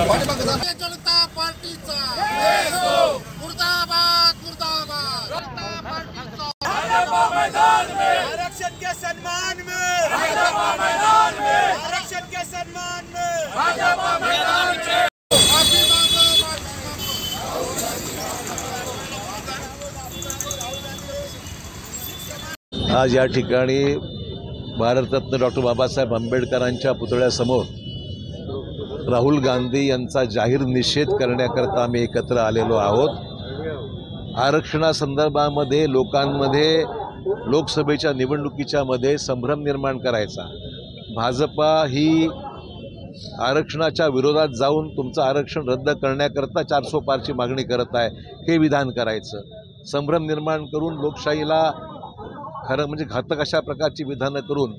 जनता पार्टीचा मुर्दाबाद मुर्दाबाद। जनता पार्टीचा आरक्षण के सम्मान में, आरक्षण के सम्मान में आज या ठिकाणी भारतरत्न डॉक्टर बाबासाहेब आंबेडकरांच्या पुतळ्यासमोर राहुल गांधी यांचा जाहीर निषेध करण्याकरता आम्ही एकत्र आलेलो आहोत। आरक्षणासंदर्भामध्ये लोकांमध्ये लोकसभेच्या निवडणुकीच्या मध्ये संभ्रम निर्माण करायचा, भाजपा ही आरक्षणाच्या विरोधात जाऊन तुमचं आरक्षण रद्द करण्याकरता 400 पारची मागणी करत आहे, हे विधान करायचं, संभ्रम निर्माण करून लोकशाहीला खरं म्हणजे घातक अशा प्रकारची विधानं करून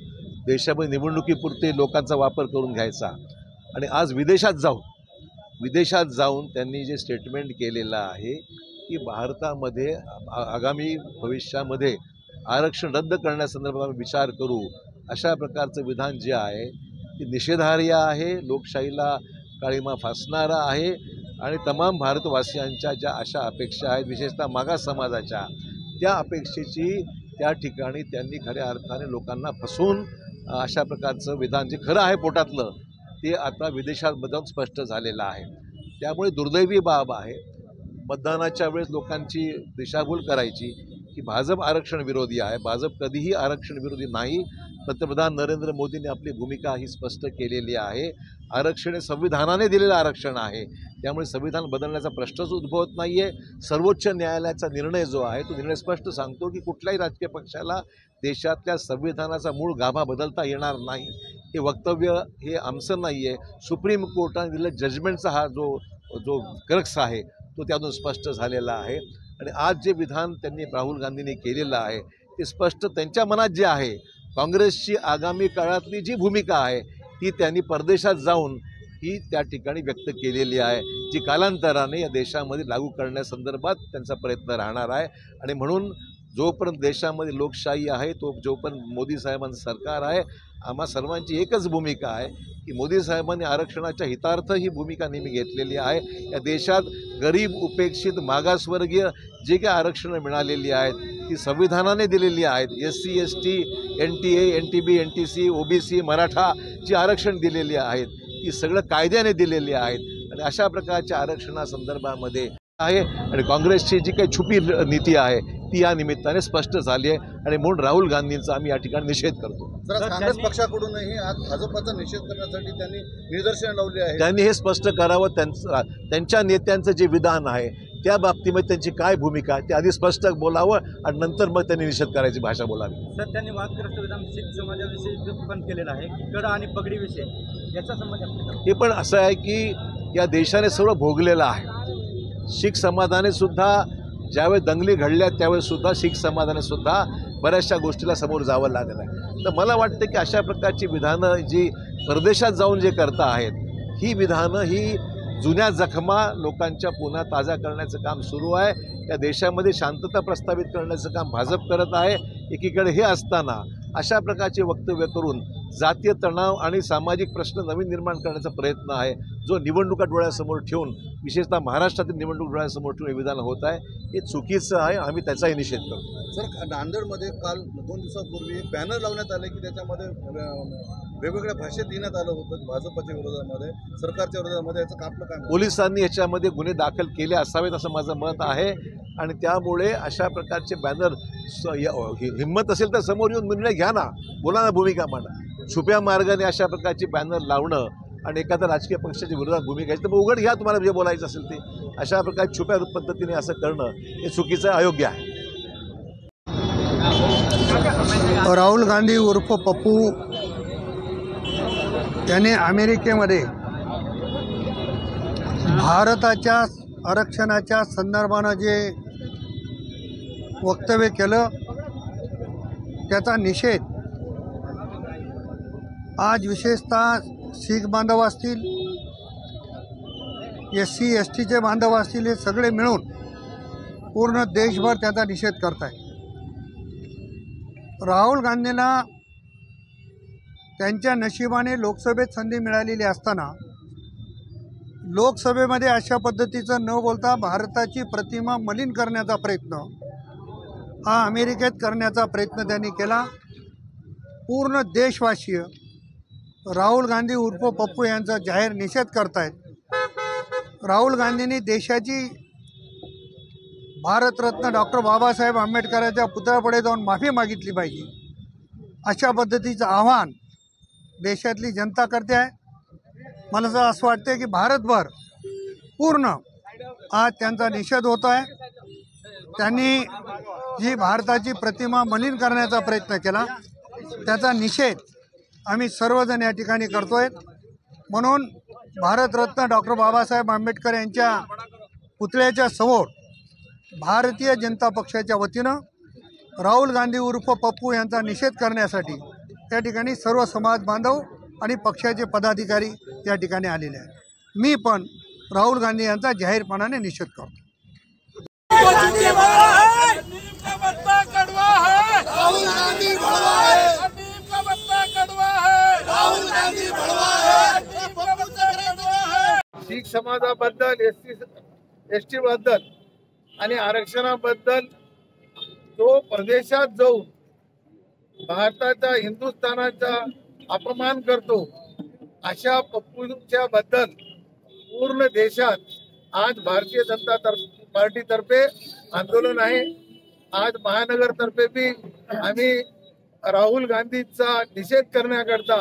देशामध्ये निवडणुकीपुरते लोकांचा वापर करून घ्यायचा। आणि आज विदेशात जाऊन त्यांनी जे स्टेटमेंट केलेलं आहे की भारतामध्ये आगामी भविष्यामध्ये आरक्षण रद्द करण्यासंदर्भात विचार करू, अशा प्रकारचं विधान जे आहे ते निषेधार्ह आहे, लोकशाहीला काळीमा फासणारा आहे। आणि तमाम भारतवासियांच्या ज्या अशा अपेक्षा आहेत, विशेषतः मागास समाजाच्या, त्या अपेक्षेची त्या ठिकाणी त्यांनी खऱ्या अर्थाने लोकांना फसवून अशा प्रकारचं विधान जे खरं आहे पोटातलं ते आता विदेशात स्पष्ट झालेलं आहे। त्यामुळे दुर्दैवी बाब आहे मतदानाच्या वेळेस लोकांची दिशाभूल करायची की भाजप आरक्षण विरोधी आहे। भाजप कधीही आरक्षण विरोधी नाही। पंतप्रधान नरेंद्र मोदींनी आपली भूमिका ही स्पष्ट केलेली आहे। आरक्षण हे संविधानाने दिलेलं आरक्षण आहे, त्यामुळे संविधान बदलण्याचा प्रश्नच उद्भवत नाही आहे। सर्वोच्च न्यायालयाचा निर्णय जो आहे तो निर्णय स्पष्ट सांगतो की कुठल्याही राजकीय पक्षाला देशातल्या संविधानाचा मूळ गाभा बदलता येणार नाही। हे वक्तव्य हे आमचं नाही आहे, सुप्रीम कोर्टाने दिलेल्या जजमेंटचा हा जो क्रक्स आहे तो त्यातून स्पष्ट झालेला आहे। आणि आज जे विधान त्यांनी राहुल गांधींनी केलेलं आहे ते स्पष्ट त्यांच्या मनात जे आहे, काँग्रेसची आगामी काळातली जी भूमिका आहे ती त्यांनी परदेशात जाऊन ही त्या ठिकाणी व्यक्त केलेली आहे, जी कालांतराने या देशामध्ये लागू करण्यासंदर्भात त्यांचा प्रयत्न राहणार आहे। आणि म्हणून जोपर्यंत देशामध्ये लोकशाही आहे, जोपर्यंत मोदी साहेबांचं सरकार आहे, आम्हा सर्वांची एकच भूमिका आहे की मोदी साहेबांनी आरक्षणाच्या हितार्थ ही भूमिका नेहमी घेतलेली आहे। या देशात गरीब, उपेक्षित, मागासवर्गीय जे काही आरक्षणं मिळालेली आहेत ती संविधानाने दिलेली आहेत। SC, ST, NTA, NTB, NTC, OBC, Maratha जी आरक्षण दिलेली आहेत ती सगळं कायद्याने दिलेली आहेत। आणि अशा प्रकारच्या आरक्षणासंदर्भामध्ये आहे आणि काँग्रेसची जी काही छुपी नीती आहे ती या निमित्ताने स्पष्ट झाली आहे। आणि म्हणून राहुल गांधींचा आम्ही या ठिकाणी निषेध करतो। काँग्रेस पक्षाकडूनही आज भाजपचा निषेध करण्यासाठी त्यांनी निदर्शनं लावली आहे। त्यांनी हे स्पष्ट करावं, त्यांच्या नेत्यांचं जे विधान आहे त्या बाबतीमध्ये त्यांची काय भूमिका आहे ते आधी स्पष्ट बोलावं आणि नंतर मग त्यांनी निषेध करायची भाषा बोलावी। सर, त्यांनी वादग्रस्त विधान शीख समाजाविषयी पण केलेलं आहे की कड आणि पगडीविषयी, याचा संबंध हे पण असं आहे की या देशाने सगळं भोगलेलं आहे। शीख समाजाने सुद्धा ज्यावेळेस दंगली घडल्या त्यावेळेस सुद्धा शीख समाजाने सुद्धा बऱ्याचशा गोष्टीला समोर जावं लागलं आहे। तर मला वाटतं की अशा प्रकारची विधानं जी परदेशात जाऊन जे करता आहेत ही विधानं ही जुन्या जखमा लोकांच्या पुन्हा ताजा करण्याचं काम सुरू आहे। त्या देशामध्ये शांतता प्रस्थापित करण्याचं काम भाजप करत आहे। एकीकडे हे असताना अशा प्रकारचे वक्तव्य करून जातीय तणाव आणि सामाजिक प्रश्न नवीन निर्माण करण्याचा प्रयत्न आहे, जो निवडणुका डोळ्यासमोर ठेवून, विशेषतः महाराष्ट्रातील निवडणूक डोळ्यासमोर ठेवून हे विधान होत आहे, हे चुकीचं आहे। आम्ही त्याचाही निषेध करतो। सर, नांदेडमध्ये काल 2 दिवसापूर्वी बॅनर लावण्यात आले की त्याच्यामध्ये वेगवेगळ्या भाषेत लिहिण्यात आलं होतं भाजपच्या विरोधामध्ये, सरकारच्या विरोधामध्ये, याचं आपलं काय? पोलिसांनी याच्यामध्ये गुन्हे दाखल केले असावेत असं माझं मत आहे। आणि त्यामुळे अशा प्रकारचे बॅनर हिंमत असेल तर समोर येऊन निर्णय घ्या ना, बोला ना, भूमिका मांडा। छुप्या मार्गाने अशा प्रकारचे बॅनर लावणं आणि एखाद्या राजकीय पक्षाच्या विरोधात भूमिका घ्यायची तर मग उघड घ्या, तुम्हाला जे बोलायचं असेल ते। अशा प्रकारे छुप्या पद्धतीने असं करणं हे चुकीचं, अयोग्य आहे। राहुल गांधी उर्फ पप्पू याने अमेरिकेमध्ये भारताच्या आरक्षणाच्या संदर्भानं जे वक्तव्य केलं त्याचा निषेध आज विशेषतः शीख बांधव असतील, SC STचे बांधव असतील, हे सगळे मिळून पूर्ण देशभर त्याचा निषेध करत आहे। राहुल गांधींना त्यांच्या नशिबाने लोकसभेत संधी मिळालेली असताना लोकसभेमध्ये अशा पद्धतीचं न बोलता भारताची प्रतिमा मलिन करण्याचा प्रयत्न हा अमेरिकेत करण्याचा प्रयत्न त्यांनी केला. पूर्ण देशवासीय राहुल गांधी उर्फ पप्पू यांचा जाहीर निषेध करतायत. राहुल गांधींनी देशाची भारतरत्न डॉक्टर बाबासाहेब आंबेडकरांच्या पुतळ्यापुढे जाऊन माफी मागितली पाहिजे. अशा पद्धतीचं आव्हान देशातली जनता करते आहे. मला तर असं वाटतं की भारतभर पूर्ण आज त्यांचा निषेध होतो आहे. त्यांनी जी भारताची प्रतिमा मलिन करण्याचा प्रयत्न केला त्याचा निषेध आम्ही सर्वजण या ठिकाणी करतोय. म्हणून भारतरत्न डॉक्टर बाबासाहेब आंबेडकर यांच्या पुतळ्याच्या समोर भारतीय जनता पक्षाच्या वतीनं राहुल गांधी उर्फ पप्पू यांचा निषेध करण्यासाठी त्या ठिकाणी सर्व समाज बांधव आणि पक्षाचे पदाधिकारी या ठिकाणी आलेले आहेत. मी पण राहुल गांधी यांचा जाहीरपणाने निषेध करतो. राहुल गांधी भड़वा है, नीम का पत्ता कड़वा है, राहुल गांधी भड़वा है, नीम का पत्ता कड़वा है. शीख समाजाबद्दल एसटी बद्दल आणि आरक्षणाबद्दल जो प्रदेशात जाऊन भारताचा हिंदुस्थानाचा अपमान करतो अशा पप्पूच्या बद्दल पूर्ण देशात आज भारतीय जनता पार्टीतर्फे आंदोलन आहे. आज महानगरतर्फे भी आम्ही राहुल गांधीचा निषेध करण्याकरता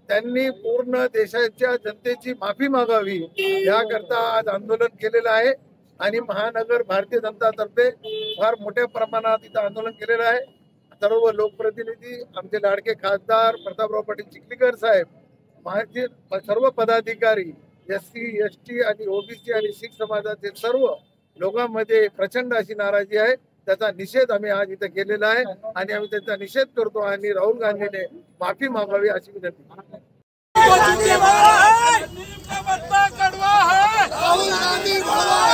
त्यांनी पूर्ण देशाच्या जनतेची माफी मागावी याकरता आज आंदोलन केलेलं आहे. आणि महानगर भारतीय जनतातर्फे फार मोठ्या प्रमाणात इथं आंदोलन केलेलं आहे. सर्व लोकप्रतिनिधी, आमचे लाडके खासदार प्रतापराव पाटील चिखलीकर साहेब, माझे सर्व पदाधिकारी, SC, ST आणि OBC आणि शीख समाजाचे सर्व लोकांमध्ये प्रचंड अशी नाराजी आहे. त्याचा निषेध आम्ही आज इथं केलेला आहे आणि आम्ही त्याचा निषेध करतो आणि राहुल गांधीने माफी मागावी अशी विनंती. राहुल गांधी भड़वा है,